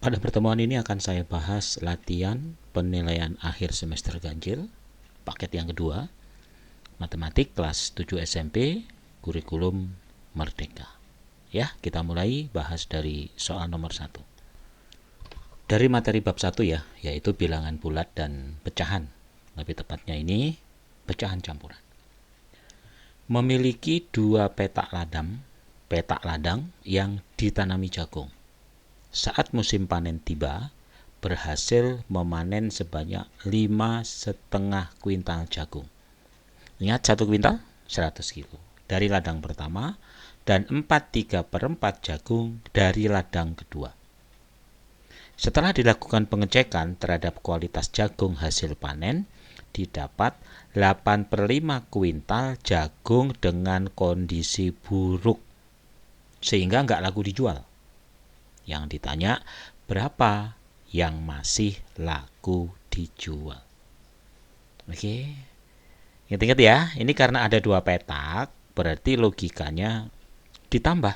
Pada pertemuan ini akan saya bahas latihan penilaian akhir semester ganjil, paket yang kedua, matematik kelas 7 SMP, kurikulum merdeka. Ya, kita mulai bahas dari soal nomor 1. Dari materi bab 1 ya, yaitu bilangan bulat dan pecahan. Lebih tepatnya ini pecahan campuran. Memiliki dua petak ladang yang ditanami jagung. Saat musim panen tiba, berhasil memanen sebanyak 5,5 kuintal jagung. Ingat 1 kuintal 100 kilo dari ladang pertama dan 4/3/4 jagung dari ladang kedua. Setelah dilakukan pengecekan terhadap kualitas jagung hasil panen, didapat 8/5 kuintal jagung dengan kondisi buruk sehingga nggak laku dijual. Yang ditanya, berapa yang masih laku dijual? Oke. Ingat-ingat ya, ini karena ada dua petak, berarti logikanya ditambah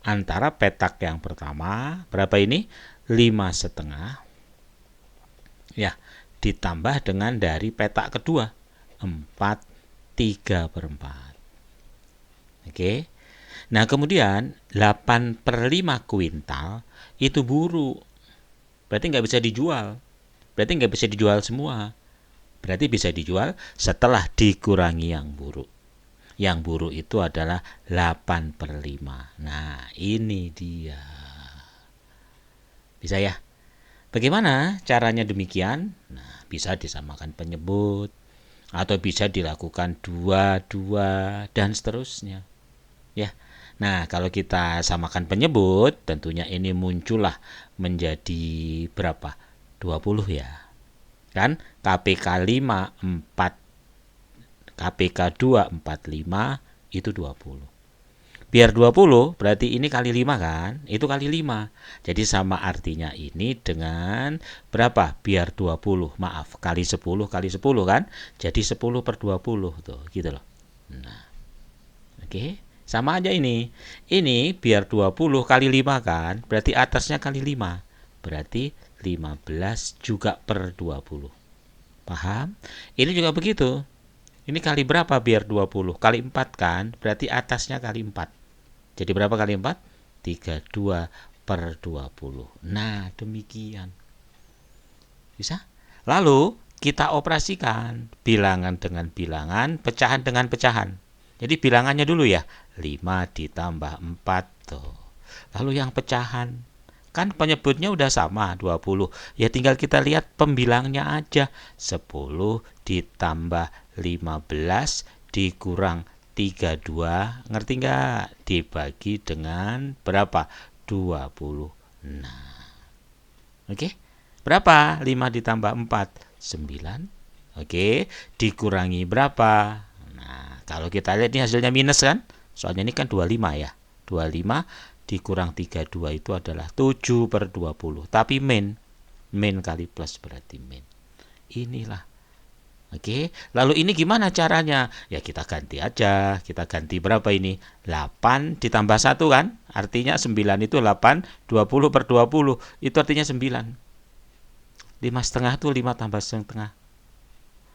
antara petak yang pertama, berapa ini? 5,5. Ya, ditambah dengan dari petak kedua, 4/3/4. Oke. Nah, kemudian 8/5 kuintal itu buruk. Berarti nggak bisa dijual. Berarti nggak bisa dijual semua. Berarti bisa dijual setelah dikurangi yang buruk. Yang buruk itu adalah 8/5. Nah, ini dia. Bisa ya? Bagaimana caranya demikian? Nah, bisa disamakan penyebut atau bisa dilakukan 2 dan seterusnya. Ya. Nah, kalau kita samakan penyebut, tentunya ini muncullah menjadi berapa? 20 ya. Kan KPK 5 4 KPK 2 4 5 itu 20. Biar 20 berarti ini kali 5 kan? Itu kali 5. Jadi sama artinya ini dengan berapa? Biar 20. Maaf, kali 10 kali 10 kan? Jadi 10/20 tuh, gitu loh. Nah. Oke. Sama aja ini. Ini biar 20 kali 5 kan? Berarti atasnya kali 5. Berarti 15 juga per 20. Paham? Ini juga begitu. Ini kali berapa biar 20? Kali 4 kan? Berarti atasnya kali 4. Jadi berapa kali 4? 32/20. Nah, demikian. Bisa? Lalu kita operasikan bilangan dengan bilangan, pecahan dengan pecahan. Jadi bilangannya dulu ya, 5 ditambah 4 tuh. Lalu yang pecahan, kan penyebutnya udah sama 20. Ya tinggal kita lihat pembilangnya aja. 10 ditambah 15 dikurang 32, ngerti nggak? Dibagi dengan berapa? 20. Nah, oke. Berapa? 5 ditambah 4, 9. Oke, dikurangi berapa? Nah, kalau kita lihat ini hasilnya minus kan? Soalnya ini kan 25 ya. 25 dikurang 32 itu adalah 7/20. Tapi min kali plus berarti min. Inilah. Oke, lalu ini gimana caranya? Ya kita ganti aja. Kita ganti berapa ini? 8 ditambah 1 kan? Artinya 9 itu 8, 20/20. Itu artinya 9. 5,5 itu 5 tambah setengah.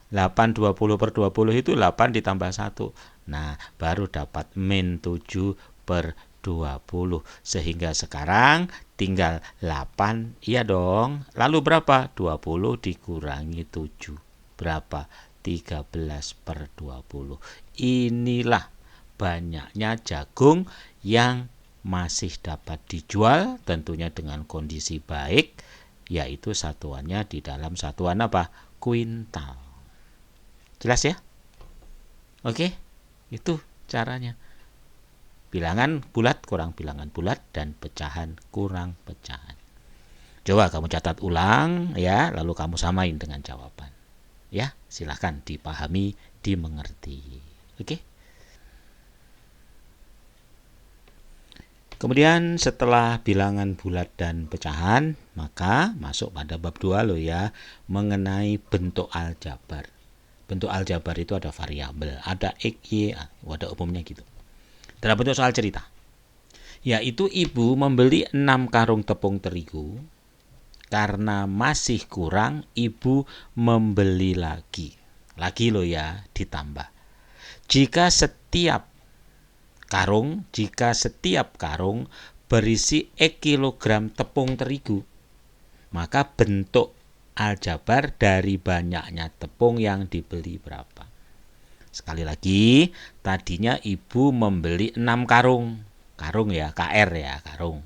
8 20/20 itu 8 ditambah 1. Nah, baru dapat min 7/20. Sehingga sekarang tinggal 8, iya dong. Lalu berapa? 20 dikurangi 7. Berapa? 13/20. Inilah banyaknya jagung yang masih dapat dijual, tentunya dengan kondisi baik, yaitu satuannya di dalam satuan apa? Kuintal. Jelas ya? Oke, itu caranya. Bilangan bulat kurang bilangan bulat dan pecahan kurang pecahan. Coba kamu catat ulang ya, lalu kamu samain dengan jawaban. Ya, silahkan dipahami, dimengerti. Oke? Kemudian setelah bilangan bulat dan pecahan, maka masuk pada bab 2 loh ya, mengenai bentuk aljabar. Bentuk aljabar itu ada variabel, ada X, Y, ada umumnya gitu. Dalam bentuk soal cerita, yaitu ibu membeli 6 karung tepung terigu Karena masih kurang, ibu membeli lagi. Lagi loh ya, ditambah. Jika setiap karung berisi kilogram tepung terigu, maka bentuk aljabar dari banyaknya tepung yang dibeli berapa. Sekali lagi, tadinya ibu membeli 6 karung. Karung ya, KR ya, karung.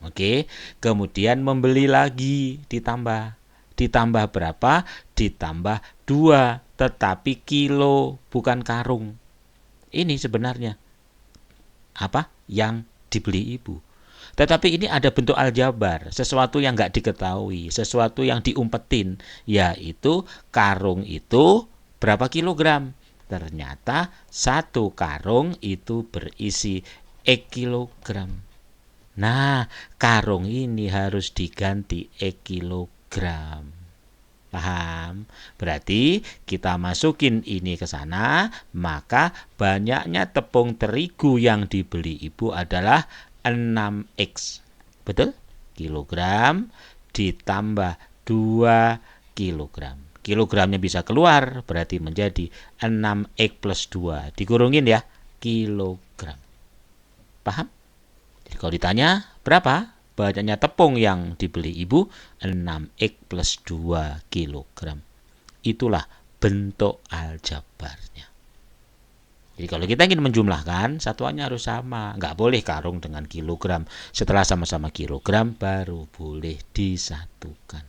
Oke, kemudian membeli lagi, ditambah. Ditambah berapa? Ditambah 2, tetapi kilo bukan karung. Ini sebenarnya apa yang dibeli ibu. Tetapi ini ada bentuk aljabar, sesuatu yang nggak diketahui, sesuatu yang diumpetin, yaitu karung itu berapa kilogram. Ternyata 1 karung itu berisi kilogram. Nah, karung ini harus diganti kilogram. Paham? Berarti kita masukin ini ke sana, maka banyaknya tepung terigu yang dibeli ibu adalah 6x. Betul? Kilogram ditambah 2 kilogram. Kilogramnya bisa keluar, berarti menjadi 6x plus 2. Dikurungin ya, kilogram. Paham? Jadi kalau ditanya berapa banyaknya tepung yang dibeli ibu, 6x plus 2 kilogram. Itulah bentuk aljabarnya. Jadi kalau kita ingin menjumlahkan, satuannya harus sama. Nggak boleh karung dengan kilogram. Setelah sama-sama kilogram, baru boleh disatukan.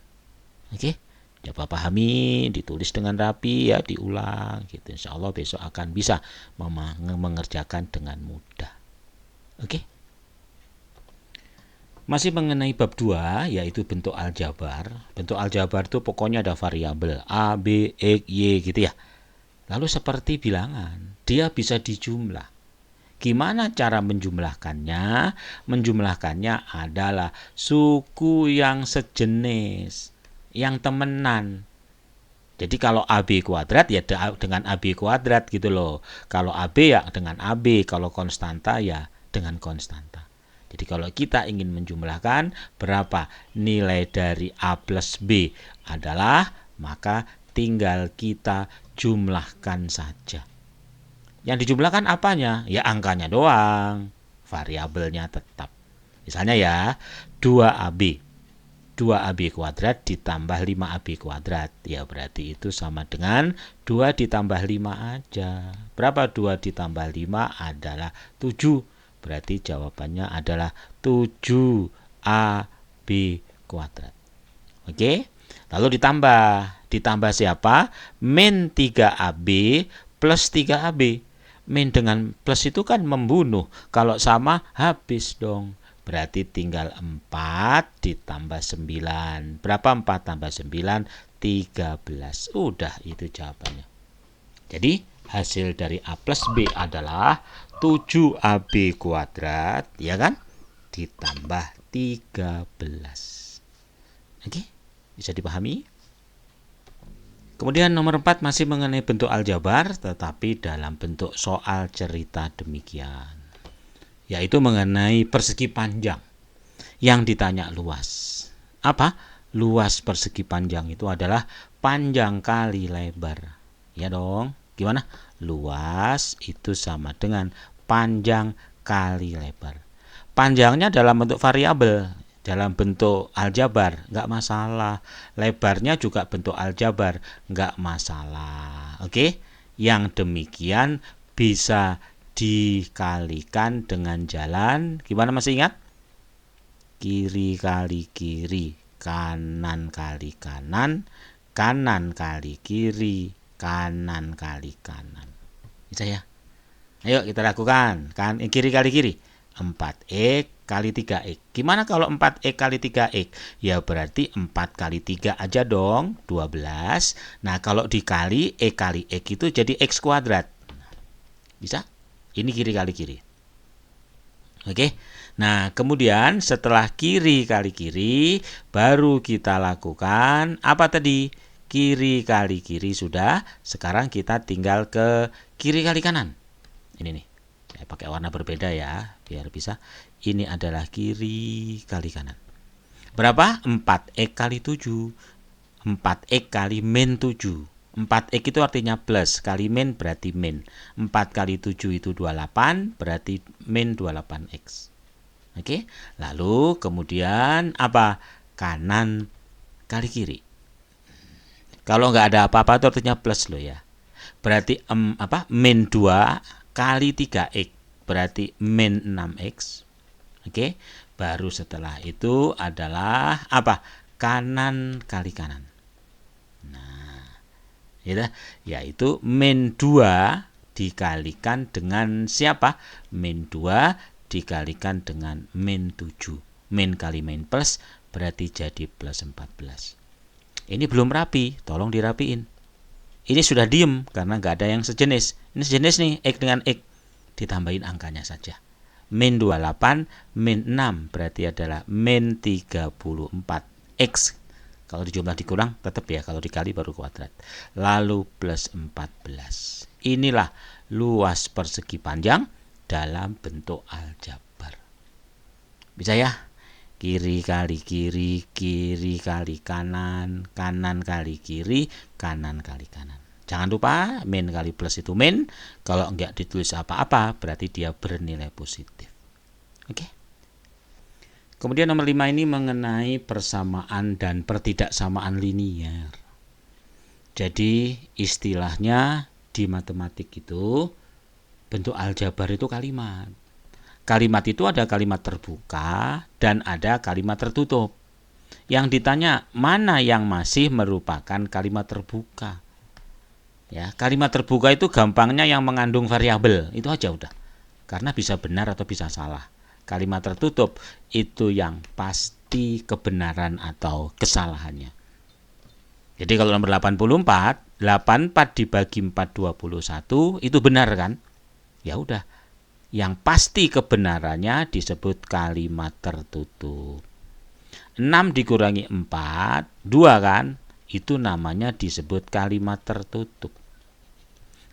Oke? Coba pahami, ditulis dengan rapi ya, diulang gitu. Insya Allah besok akan bisa mengerjakan dengan mudah. Oke? Masih mengenai bab 2, yaitu bentuk aljabar. Bentuk aljabar itu pokoknya ada variabel A, B, X, Y gitu ya. Lalu seperti bilangan, dia bisa dijumlah. Gimana cara menjumlahkannya? Menjumlahkannya adalah suku yang sejenis, yang temenan. Jadi kalau AB kuadrat ya dengan AB kuadrat gitu loh. Kalau AB ya dengan AB, kalau konstanta ya dengan konstanta. Jadi kalau kita ingin menjumlahkan berapa nilai dari A plus B adalah, maka tinggal kita jumlahkan saja. Yang dijumlahkan apanya? Ya angkanya doang. Variabelnya tetap. Misalnya ya, 2AB. 2AB kuadrat ditambah 5AB kuadrat. Ya berarti itu sama dengan 2 ditambah 5 aja. Berapa 2 ditambah 5 adalah 7. Berarti jawabannya adalah 7AB kuadrat. Oke? Lalu ditambah siapa? Min 3AB plus 3AB. Min dengan plus itu kan membunuh. Kalau sama habis dong. Berarti tinggal 4 ditambah 9. Berapa 4 tambah 9? 13. Udah itu jawabannya. Jadi hasil dari A plus B adalah 7AB kuadrat, ya kan? Ditambah 13. Oke? Bisa dipahami? Kemudian nomor 4 masih mengenai bentuk aljabar, tetapi dalam bentuk soal cerita demikian. Yaitu mengenai persegi panjang yang ditanya luas. Apa? Luas persegi panjang itu adalah panjang kali lebar. Ya dong. Gimana? Luas itu sama dengan panjang kali lebar. Panjangnya dalam bentuk variabel, dalam bentuk aljabar, nggak masalah. Lebarnya juga bentuk aljabar, nggak masalah. Oke? Yang demikian bisa dikalikan dengan jalan, gimana masih ingat? Kiri kali kiri, kanan kali kanan, kanan kali kiri, kanan kali kanan. Bisa ya? Ayo kita lakukan. Kiri kali kiri, 4x kali 3x. Gimana kalau 4x kali 3x? Ya berarti 4 kali 3 aja dong, 12. Nah kalau dikali kali x itu jadi x kuadrat. Bisa? Ini kiri kali kiri. Oke. Nah, kemudian setelah kiri kali kiri, baru kita lakukan apa tadi? Kiri kali kiri sudah. Sekarang kita tinggal ke kiri kali kanan. Ini nih. Saya pakai warna berbeda ya, biar bisa. Ini adalah kiri kali kanan. Berapa? 4x kali 7. 4x kali min 7. 4x itu artinya plus, kali min berarti min. 4 kali 7 itu 28, berarti min 28x. Oke, lalu kemudian apa? Kanan kali kiri. Kalau nggak ada apa-apa itu artinya plus loh ya. Berarti min 2 kali 3x, berarti min 6x. Oke, baru setelah itu adalah apa? Kanan kali kanan. Yaitu min 2 dikalikan dengan siapa? Min 2 dikalikan dengan min 7. Min kali min plus berarti jadi plus 14. Ini belum rapi, tolong dirapiin. Ini sudah diem karena nggak ada yang sejenis. Ini sejenis nih, X dengan X. Ditambahin angkanya saja. Min 28, min 6 berarti adalah min 34. X kalau dijumlah dikurang tetap ya, kalau dikali baru kuadrat. Lalu plus 14. Inilah luas persegi panjang dalam bentuk aljabar. Bisa ya? Kiri kali kiri, kiri kali kanan, kanan kali kiri, kanan kali kanan. Jangan lupa min kali plus itu min. Kalau enggak ditulis apa-apa berarti dia bernilai positif. Oke. Kemudian nomor 5 ini mengenai persamaan dan pertidaksamaan linier. Jadi istilahnya di matematik itu bentuk aljabar itu kalimat. Kalimat itu ada kalimat terbuka dan ada kalimat tertutup. Yang ditanya mana yang masih merupakan kalimat terbuka. Ya, kalimat terbuka itu gampangnya yang mengandung variabel, itu aja udah. Karena bisa benar atau bisa salah. Kalimat tertutup itu yang pasti kebenaran atau kesalahannya. Jadi kalau nomor 84, 84 dibagi 421 itu benar kan? Ya udah. Yang pasti kebenarannya disebut kalimat tertutup. 6 dikurangi 4, 2 kan? Itu namanya disebut kalimat tertutup.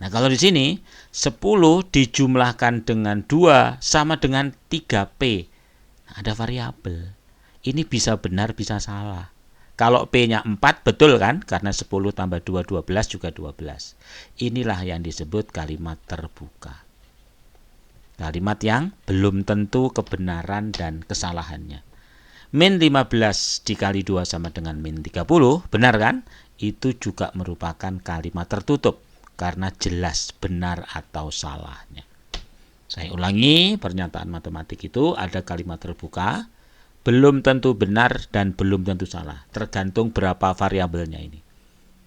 Nah, kalau di sini 10 dijumlahkan dengan 2 sama dengan 3P. Nah, ada variabel. Ini bisa benar, bisa salah. Kalau P-nya 4 betul kan? Karena 10 tambah 2, 12 juga 12. Inilah yang disebut kalimat terbuka. Kalimat yang belum tentu kebenaran dan kesalahannya. Min 15 dikali 2 sama dengan min 30, benar kan? Itu juga merupakan kalimat tertutup karena jelas benar atau salahnya. Saya ulangi, pernyataan matematik itu ada kalimat terbuka, belum tentu benar dan belum tentu salah, tergantung berapa variabelnya ini.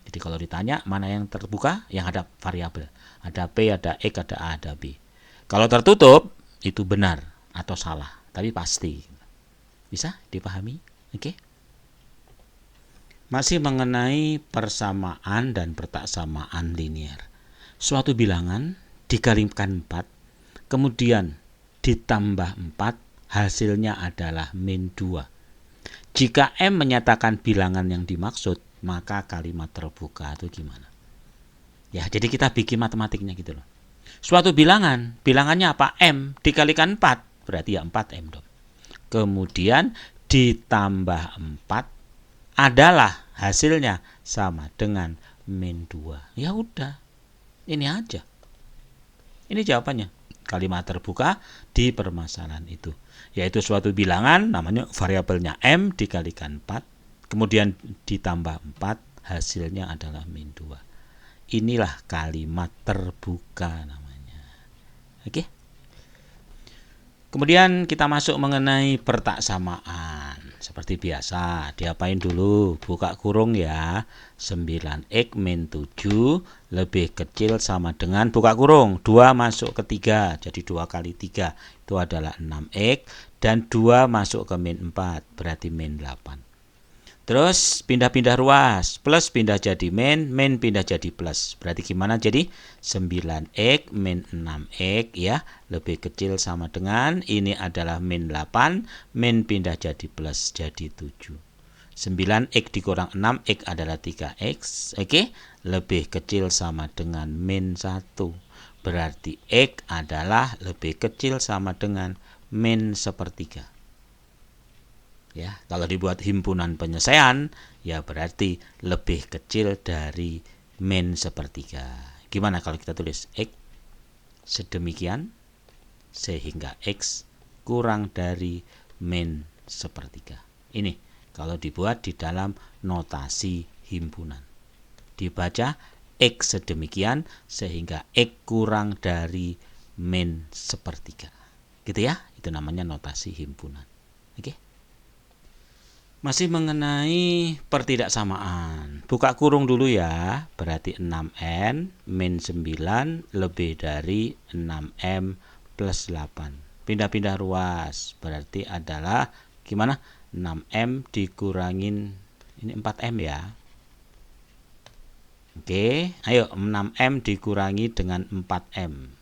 Jadi kalau ditanya mana yang terbuka, yang ada variabel. Ada P, ada X, ada A, ada B. Kalau tertutup, itu benar atau salah, tapi pasti. Bisa dipahami? Oke. Masih mengenai persamaan dan pertaksamaan linier. Suatu bilangan dikalikan 4, kemudian ditambah 4, hasilnya adalah min 2. Jika M menyatakan bilangan yang dimaksud, maka kalimat terbuka itu gimana? Ya, jadi kita bikin matematiknya gitu loh. Suatu bilangan, bilangannya apa? M dikalikan 4, berarti ya 4M dong. Kemudian ditambah 4 adalah hasilnya sama dengan min 2. Ya udah, ini aja. Ini jawabannya. Kalimat terbuka di permasalahan itu. Yaitu suatu bilangan, namanya variabelnya M dikalikan 4, kemudian ditambah 4, hasilnya adalah min 2. Inilah kalimat terbuka namanya. Oke. Kemudian kita masuk mengenai pertaksamaan. Seperti biasa, diapain dulu? Buka kurung ya. 9x min 7 lebih kecil sama dengan buka kurung. 2 masuk ke 3, jadi 2 kali 3 itu adalah 6x. Dan 2 masuk ke min 4, berarti min 8. Terus pindah-pindah ruas, plus pindah jadi min pindah jadi plus. Berarti gimana jadi? 9x min 6x ya, lebih kecil sama dengan, ini adalah min 8, min pindah jadi plus jadi 7. 9x dikurang 6x adalah 3x, oke? Lebih kecil sama dengan min 1. Berarti x adalah lebih kecil sama dengan min 1/3. Ya, kalau dibuat himpunan penyelesaian, ya berarti lebih kecil dari min sepertiga. Gimana kalau kita tulis X sedemikian sehingga X kurang dari min sepertiga. Ini kalau dibuat di dalam notasi himpunan. Dibaca X sedemikian sehingga X kurang dari min sepertiga. Gitu ya, itu namanya notasi himpunan. Oke. Masih mengenai pertidaksamaan. Buka kurung dulu ya. Berarti 6N min 9 lebih dari 6M plus 8. Pindah-pindah ruas. Berarti adalah gimana? 6M dikurangin ini 4M ya. Oke, ayo 6M dikurangi dengan 4M.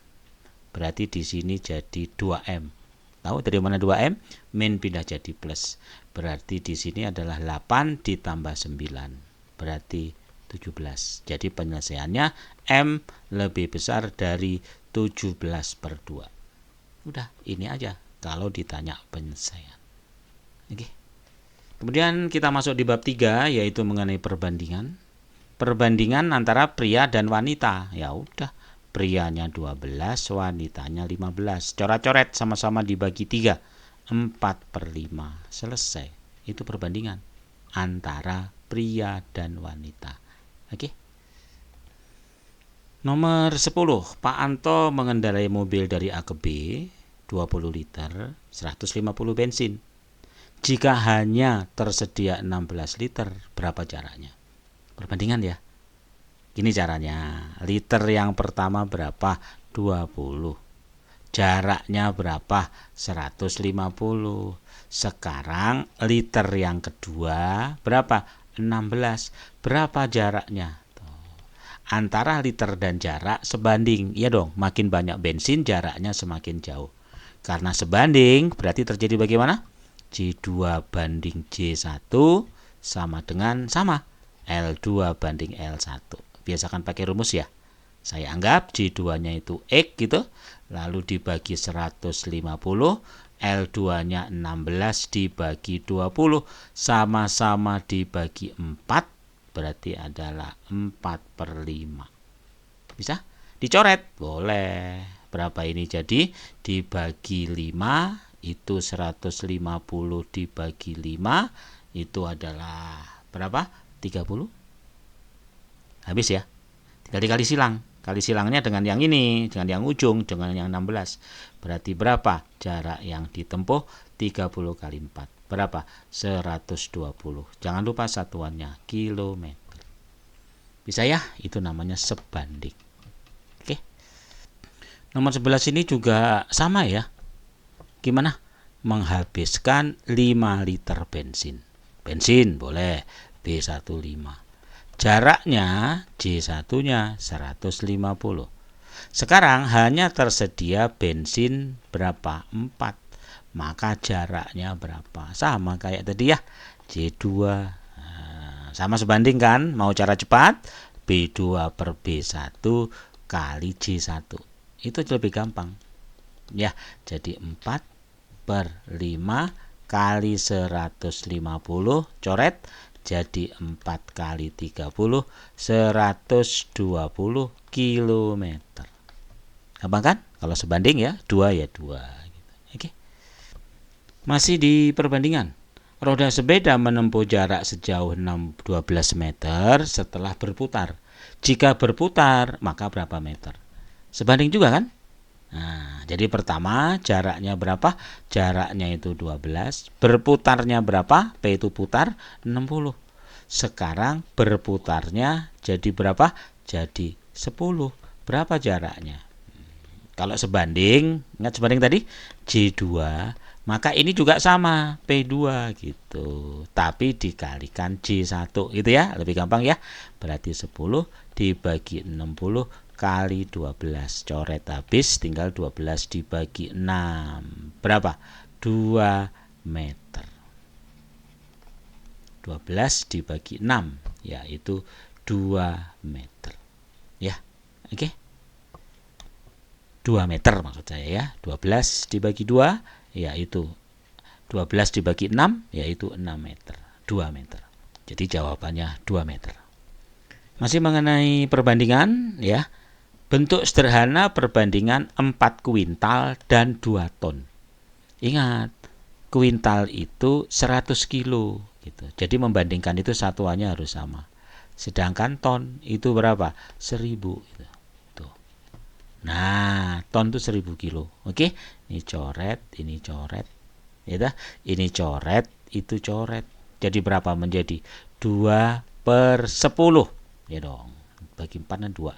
Berarti di sini jadi 2M. Tahu dari mana 2M? Min pindah jadi plus. Berarti di sini adalah 8 ditambah 9. Berarti 17. Jadi penyelesaiannya M lebih besar dari 17 per 2. Udah, ini aja kalau ditanya penyelesaian. Oke. Kemudian kita masuk di bab 3, yaitu mengenai perbandingan. Perbandingan antara pria dan wanita. Ya udah. Prianya 12, wanitanya 15. Coret-coret sama-sama dibagi 3. 4/5. Selesai. Itu perbandingan antara pria dan wanita. Oke. Nomor 10. Pak Anto mengendarai mobil dari A ke B 20 liter 150 bensin. Jika hanya tersedia 16 liter, berapa jaraknya? Perbandingan ya. Gini caranya, liter yang pertama berapa? 20. Jaraknya berapa? 150. Sekarang liter yang kedua berapa? 16. Berapa jaraknya? Antara liter dan jarak sebanding. Iya dong, makin banyak bensin jaraknya semakin jauh. Karena sebanding berarti terjadi bagaimana? J2 banding J1 sama dengan sama. L2 banding L1. Biasakan pakai rumus ya. Saya anggap J2-nya itu X gitu, lalu dibagi 150, L2-nya 16 dibagi 20, sama-sama dibagi 4, berarti adalah 4/5. Bisa? Dicoret? Boleh. Berapa ini jadi? Dibagi 5, itu 150 dibagi 5, itu adalah berapa? 30. Habis ya. Tinggal dikali silang. Kali silangnya dengan yang ini, dengan yang ujung, dengan yang 16. Berarti berapa jarak yang ditempuh? 30 kali 4. Berapa? 120. Jangan lupa satuannya kilometer. Bisa ya? Itu namanya sebanding. Oke. Nomor 11 ini juga sama ya. Gimana? Menghabiskan 5 liter bensin. Bensin boleh B15. Jaraknya J1-nya 150. Sekarang hanya tersedia bensin berapa? 4. Maka jaraknya berapa? Sama kayak tadi ya. J2. Sama sebanding kan? Mau cara cepat? B2 per B1 kali J1. Itu lebih gampang. Ya, jadi 4/5 kali 150 coret. Jadi 4 kali 30, 120 km. Gampang kan? Kalau sebanding ya, 2 ya 2. Oke. Masih di perbandingan. Roda sepeda menempuh jarak sejauh 12 meter setelah berputar. Jika berputar, maka berapa meter? Sebanding juga kan? Nah, jadi pertama jaraknya berapa? Jaraknya itu 12. Berputarnya berapa? P itu putar 60. Sekarang berputarnya jadi berapa? Jadi 10. Berapa jaraknya? Kalau sebanding, ingat sebanding tadi J2, maka ini juga sama P2 gitu. Tapi dikalikan J1 gitu ya, lebih gampang ya. Berarti 10 dibagi 60 kali 12. Coret habis, tinggal 12 dibagi 6. Berapa? 2 meter. 12 dibagi 6, yaitu 2 meter. Ya, oke. 2 meter maksud saya ya. 12 dibagi 2, yaitu 12 dibagi 6 yaitu 6 meter. 2 meter. Jadi jawabannya 2 meter. Masih mengenai perbandingan ya. Bentuk sederhana perbandingan 4 kuintal dan 2 ton. Ingat, kuintal itu 100 kilo gitu. Jadi membandingkan itu satuannya harus sama. Sedangkan ton itu berapa? 1000 gitu. Tuh. Nah, ton itu 1000 kilo. Oke, ini coret, ini coret. Ya, ini coret, itu coret. Jadi berapa menjadi? 2/10. Ya dong. Bagi 4 dan 2.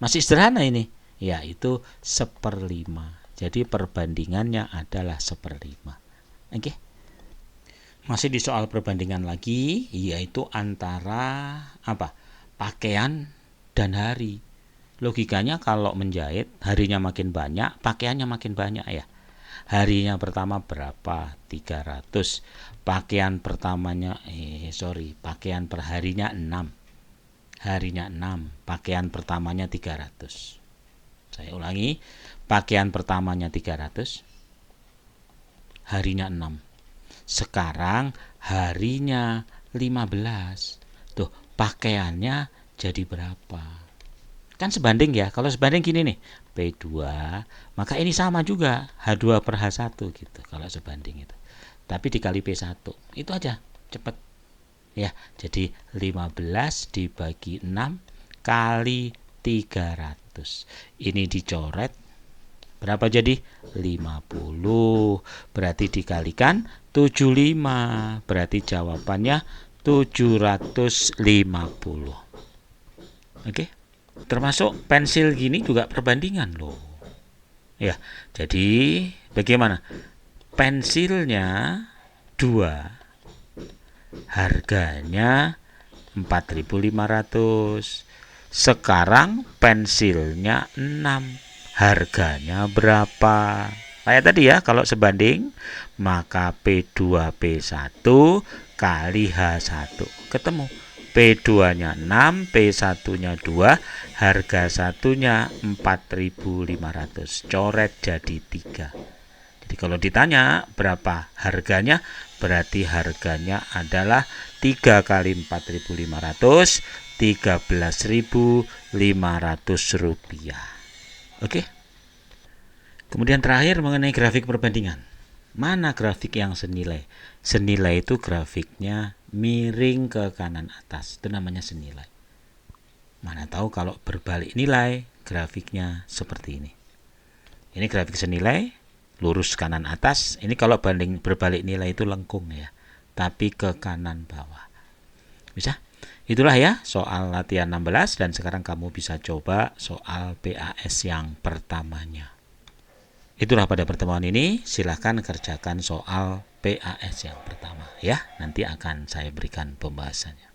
Masih sederhana ini, yaitu 1/5. Jadi perbandingannya adalah 1/5. Oke. Masih di soal perbandingan lagi, yaitu antara apa? Pakaian dan hari. Logikanya kalau menjahit, harinya makin banyak, pakaiannya makin banyak ya. Harinya pertama berapa? 300. Pakaian pertamanya pakaian per harinya 6. Harinya 6, pakaian pertamanya 300. Saya ulangi, pakaian pertamanya 300, harinya 6. Sekarang harinya 15. Tuh, pakaiannya jadi berapa? Kan sebanding ya. Kalau sebanding gini nih, P2, maka ini sama juga, H2 per H1 gitu kalau sebanding itu. Tapi dikali P1. Itu aja, cepat. Ya, jadi 15 dibagi 6 kali 300. Ini dicoret. Berapa jadi? 50. Berarti dikalikan 75. Berarti jawabannya 750. Oke. Termasuk pensil gini juga perbandingan loh. Ya, jadi bagaimana? Pensilnya 2. Harganya 4.500. Sekarang pensilnya 6. Harganya berapa? Kayak tadi ya, kalau sebanding maka P2 P1 kali H1 ketemu. P2-nya 6, P1-nya 2, harga satunya 4.500. Coret jadi 3. Jadi kalau ditanya berapa harganya, berarti harganya adalah 3 kali 4.500, 13.500 rupiah. Oke. Kemudian terakhir mengenai grafik perbandingan. Mana grafik yang senilai? Senilai itu grafiknya miring ke kanan atas. Itu namanya senilai. Mana tahu kalau berbalik nilai, grafiknya seperti ini. Ini grafik senilai, lurus kanan atas. Ini kalau berbalik nilai itu lengkung ya, tapi ke kanan bawah. Bisa? Itulah ya soal latihan 16, dan sekarang kamu bisa coba soal PAS yang pertamanya. Itulah pada pertemuan ini, silahkan kerjakan soal PAS yang pertama ya. Nanti akan saya berikan pembahasannya.